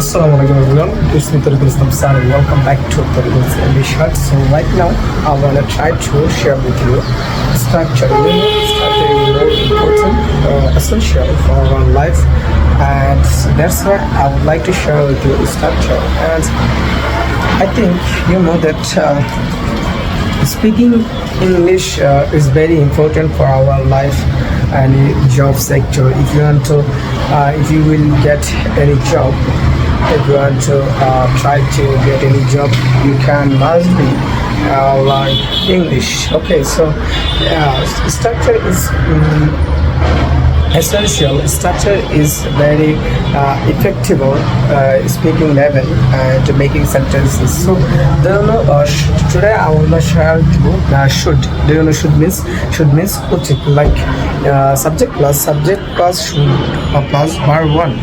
Assalamualaikum everyone, it's me Tariqul Islam Sir. Welcome back to Tariqul's English Hut. So right now I wanna try to share with you structure. Structure is more important, essential for our life, and that's why I would like to share with you structure. And I think you know that speaking English is very important for our life and job sector. If you want to, if you will get any job, if you want to try to get any job, you can must be learn English. Okay, so structure is essential. Structure is very effective speaking level and making sentences. So do you know today I want to share with you should. Do you know should means uchic, like subject plus should plus verb one.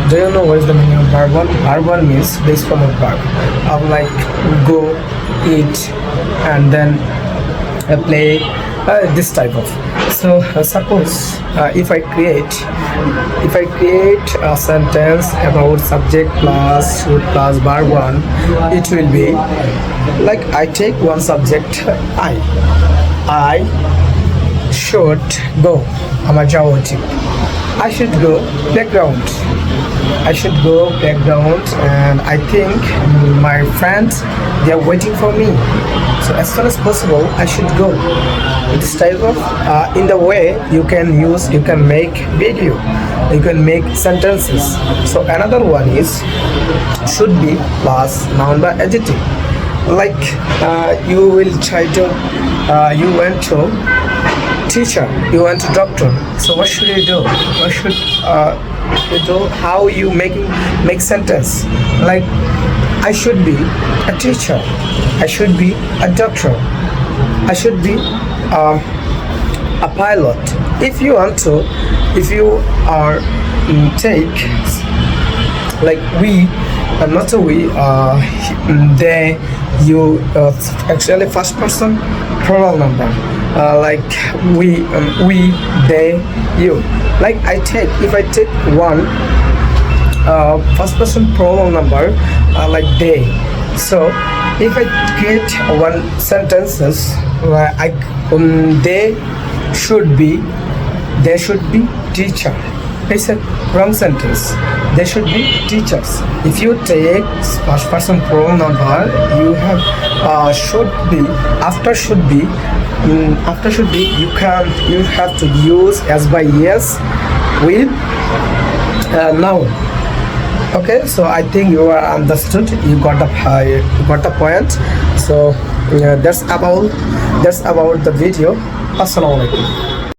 Do you know what is the meaning of verb one? Verb one means base form of verb, like go, eat, and then play, this type of. So suppose if I create a sentence about subject plus should plus verb one, it will be like I take one subject, I should go আমার যাওয়া উচিত, I should go playground, and I think my friends, they are waiting for me, so as soon as possible I should go. This type of in the way you can make video, you can make sentences. So another one is should be plus noun by adjective, like you will try to you went to teacher, you went to doctor, so what should you do? What should you do? How you make sentence, like I should be a teacher, I should be a doctor, I should be a pilot. If you are take like we, not a we, they, you, actually first person plural number, like we, they, you. Like if I take one first person plural number, like they. So if I create one sentences, they should be teacher. It's a wrong sentence. They should be teachers. If you take first person plural number, you have should be, after should be, you have to use as by yes with noun. Okay, so I think you are understood, you got the point. So that's about the video. Assalamualaikum.